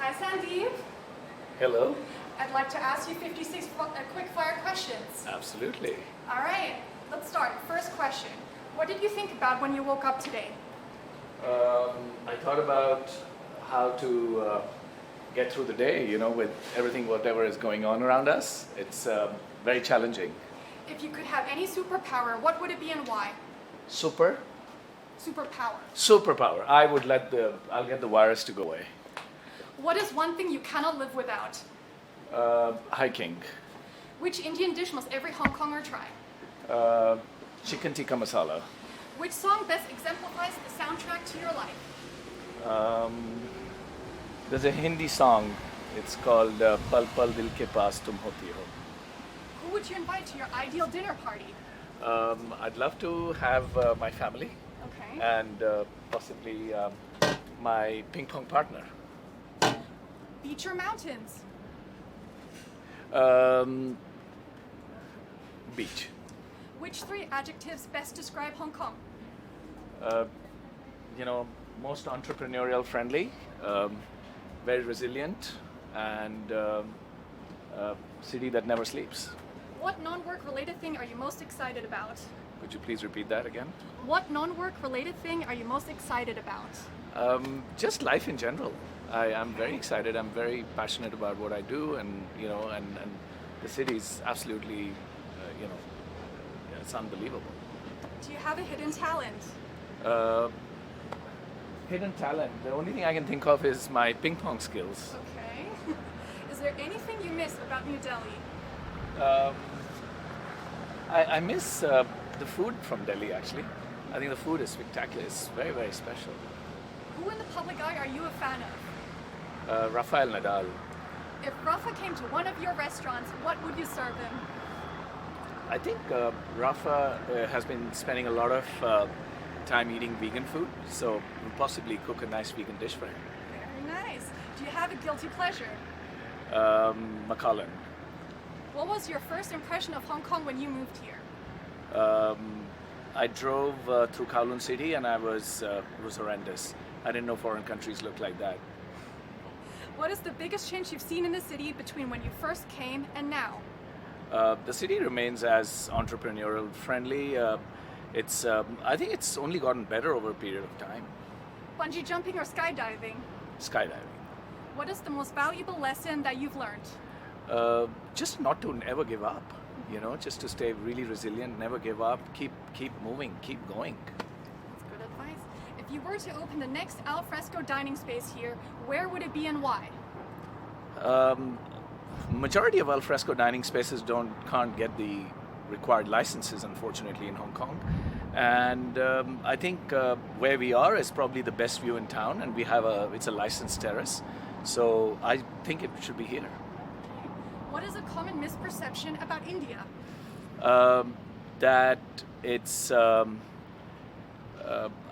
Hi, Sandeep. Hello. I'd like to ask you 56 quick fire questions. Absolutely. All right, let's start. First question. What did you think about when you woke up today? I thought about how to get through the day, with everything, whatever is going on around us. It's very challenging. If you could have any superpower, what would it be and why? Superpower. Superpower. I'll get the virus to go away. What is one thing you cannot live without? Hiking. Which Indian dish must every Hong Konger try? Chicken tikka masala. Which song best exemplifies the soundtrack to your life? There's a Hindi song. It's called Pal Pal Dil Ke Paas Tum Hoti Ho. Who would you invite to your ideal dinner party? I'd love to have my family Okay. and possibly my ping pong partner. Beach or mountains? Beach. Which three adjectives best describe Hong Kong? Most entrepreneurial friendly, very resilient, and city that never sleeps. What non-work related thing are you most excited about? Could you please repeat that again? What non-work related thing are you most excited about? Just life in general. I'm very excited. I'm very passionate about what I do, and the city is absolutely, it's unbelievable. Do you have a hidden talent? Hidden talent. The only thing I can think of is my ping pong skills. Okay. Is there anything you miss about New Delhi? I miss the food from Delhi, actually. I think the food is spectacular. It's very, very special. Who in the public eye are you a fan of? Rafael Nadal. If Rafa came to one of your restaurants, what would you serve him? I think Rafa has been spending a lot of time eating vegan food, so we'll possibly cook a nice vegan dish for him. Very nice. Do you have a guilty pleasure? Macallan. What was your first impression of Hong Kong when you moved here? I drove through Kowloon City, and it was horrendous. I didn't know foreign countries looked like that. What is the biggest change you've seen in the city between when you first came and now? The city remains as entrepreneurial friendly. I think it's only gotten better over a period of time. Bungee jumping or skydiving? Skydiving. What is the most valuable lesson that you've learned? Just not to ever give up. Just to stay really resilient, never give up, keep moving, keep going. That's good advice. If you were to open the next al fresco dining space here, where would it be and why? Majority of al fresco dining spaces can't get the required licenses, unfortunately, in Hong Kong. And I think where we are is probably the best view in town, and it's a licensed terrace. So I think it should be here. What is a common misperception about India? That it's.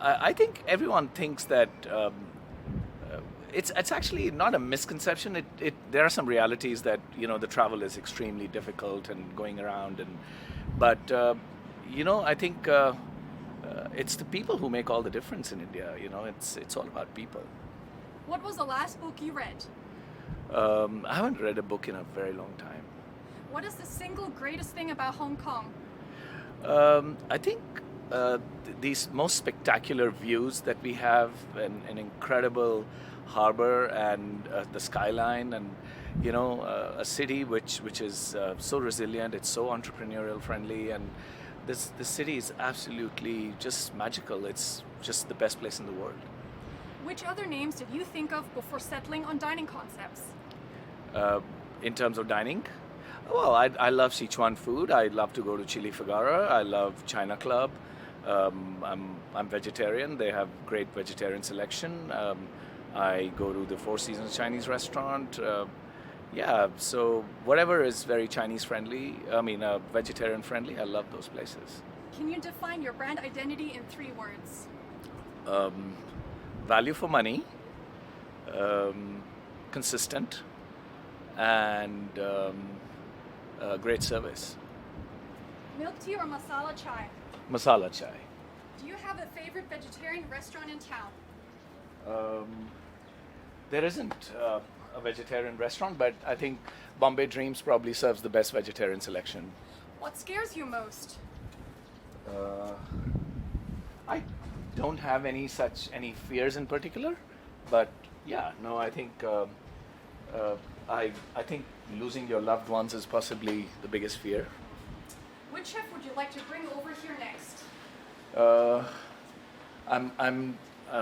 I think everyone thinks that it's actually not a misconception. There are some realities that the travel is extremely difficult and going around, but I think it's the people who make all the difference in India. It's all about people. What was the last book you read? I haven't read a book in a very long time. What is the single greatest thing about Hong Kong? I think these most spectacular views that we have, an incredible harbor and the skyline, and a city which is so resilient. It's so entrepreneurial friendly, and this city is absolutely just magical. It's just the best place in the world. Which other names did you think of before settling on dining concepts? In terms of dining, well, I love Sichuan food. I love to go to Chili Figara. I love China Club. I'm vegetarian. They have great vegetarian selection. I go to the Four Seasons Chinese restaurant. So whatever is very Chinese friendly, vegetarian friendly, I love those places. Can you define your brand identity in 3 words? Value for money, consistent, and great service. Milk tea or masala chai? Masala chai. Do you have a favorite vegetarian restaurant in town? There isn't. a vegetarian restaurant, but I think Bombay Dreams probably serves the best vegetarian selection. What scares you most? Uh, I don't have any fears in particular, but yeah, no, I think I think losing your loved ones is possibly the biggest fear. Which chef would you like to bring over here next? I'm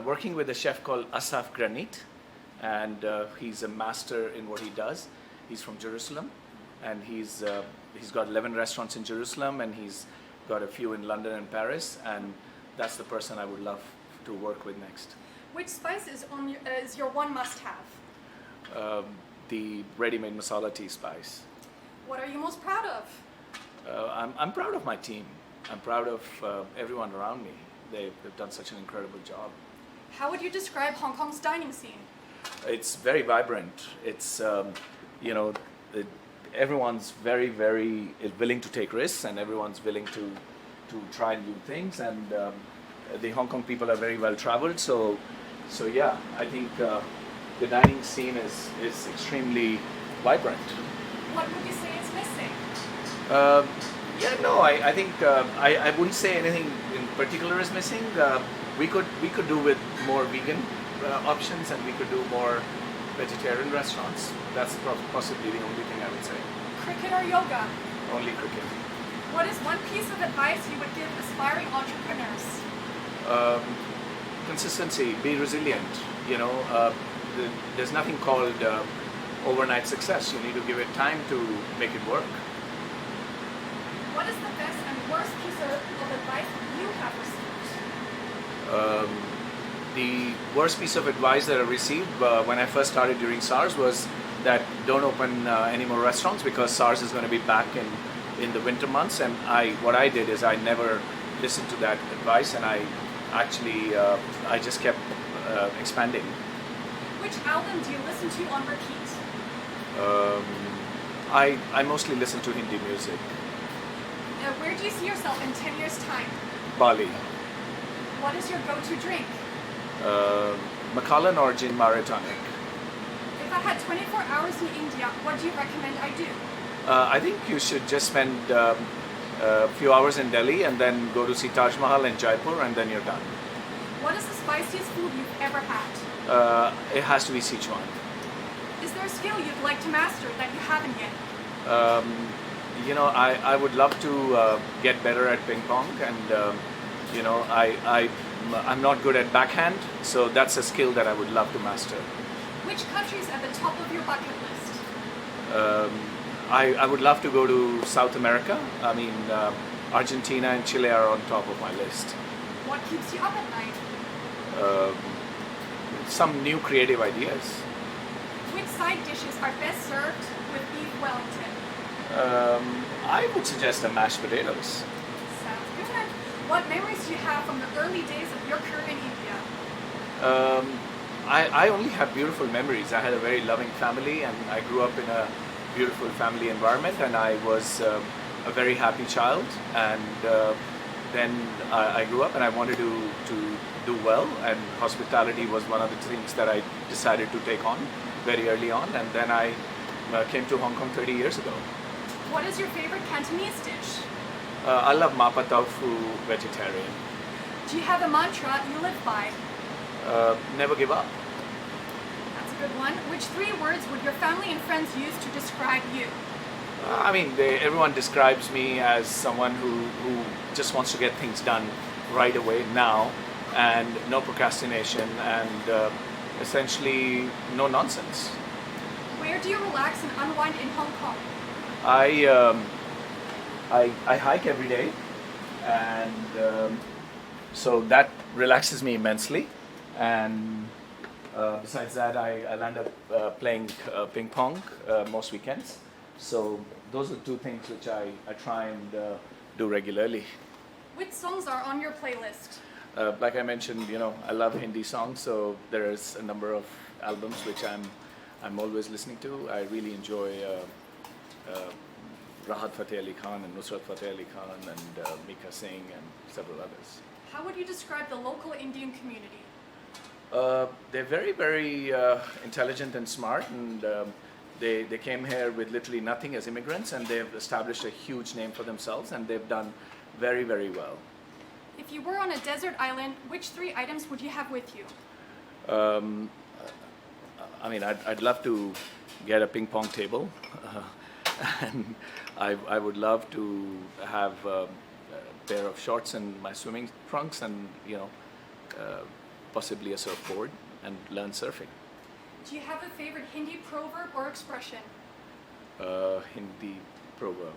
working with a chef called Asaf Granit, and he's a master in what he does. He's from Jerusalem, and he's got 11 restaurants in Jerusalem, and he's got a few in London and Paris, and that's the person I would love to work with next. Which spice is your one must-have? The ready-made masala tea spice. What are you most proud of? I'm proud of my team. I'm proud of everyone around me. They've done such an incredible job. How would you describe Hong Kong's dining scene? It's very vibrant. It's everyone's very, very willing to take risks, and everyone's willing to try new things. And the Hong Kong people are very well traveled. So yeah, I think the dining scene is extremely vibrant. What would you say is missing? I think I wouldn't say anything in particular is missing. We could do with more vegan options, and we could do more vegetarian restaurants. That's possibly the only thing I would say. Cricket or yoga? Only cricket. What is one piece of advice you would give aspiring entrepreneurs? Consistency. Be resilient. There's nothing called overnight success. You need to give it time to make it work. What is the best and worst piece of advice you have received? The worst piece of advice that I received when I first started during SARS was that don't open any more restaurants because SARS is going to be back in the winter months. And what I did is I never listened to that advice, and I just kept expanding. Which album do you listen to on repeat? I mostly listen to Hindi music. Where do you see yourself in 10 years' time? Bali. What is your go-to drink? Macallan or gin mare tonic. If I had 24 hours in India, what do you recommend I do? I think you should just spend a few hours in Delhi and then go to see Taj Mahal in Jaipur, and then you're done. What is the spiciest food you've ever had? It has to be Sichuan. Is there a skill you'd like to master that you haven't yet? I would love to get better at ping pong, and I'm not good at backhand, so that's a skill that I would love to master. Which country is at the top of your bucket list? I would love to go to South America. I mean, Argentina and Chile are on top of my list. What keeps you up at night? Some new creative ideas. Which side dishes are best served with beef Wellington? I would suggest the mashed potatoes. Sounds good. What memories do you have from the early days of your career in India? I only have beautiful memories. I had a very loving family, and I grew up in a beautiful family environment, and I was a very happy child. And then I grew up, and I wanted to do well, and hospitality was one of the things that I decided to take on very early on, and then I came to Hong Kong 30 years ago. What is your favorite Cantonese dish? I love mapa tofu vegetarian. Do you have a mantra you live by? Never give up. That's a good one. Which 3 words would your family and friends use to describe you? Everyone describes me as someone who just wants to get things done right away now, and no procrastination, and essentially no nonsense. Where do you relax and unwind in Hong Kong? I hike every day, and so that relaxes me immensely. And besides that, I land up playing ping pong most weekends. So those are 2 things which I try and do regularly. Which songs are on your playlist? Like I mentioned, I love Hindi songs, so there is a number of albums which I'm always listening to. I really enjoy Rahat Fateh Ali Khan and Nusrat Fateh Ali Khan and Mika Singh and several others. How would you describe the local Indian community? They're very, very intelligent and smart, and they came here with literally nothing as immigrants, and they've established a huge name for themselves, and they've done very, very well. If you were on a desert island, which 3 items would you have with you? I mean, I'd love to get a ping pong table, and I would love to have a pair of shorts and my swimming trunks, and possibly a surfboard, and learn surfing. Do you have a favorite Hindi proverb or expression? Hindi proverb.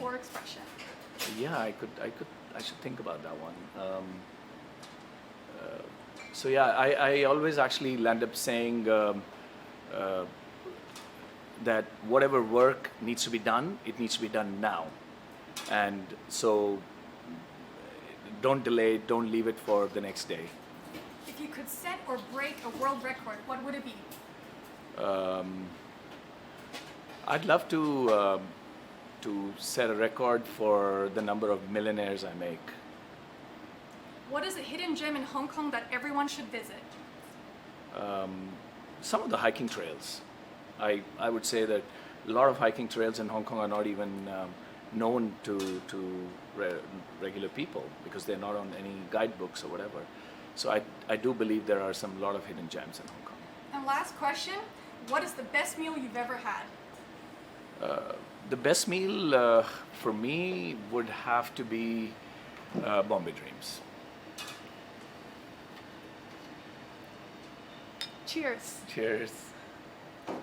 Or expression. Yeah, I should think about that one. So yeah, I always actually land up saying that whatever work needs to be done, it needs to be done now. And so don't delay, don't leave it for the next day. If you could set or break a world record, what would it be? I'd love to set a record for the number of millionaires I make. What is a hidden gem in Hong Kong that everyone should visit? Some of the hiking trails. I would say that a lot of hiking trails in Hong Kong are not even known to regular people because they're not on any guidebooks or whatever. So I do believe there are a lot of hidden gems in Hong Kong. And last question, what is the best meal you've ever had? The best meal for me would have to be Bombay Dreams. Cheers. Cheers.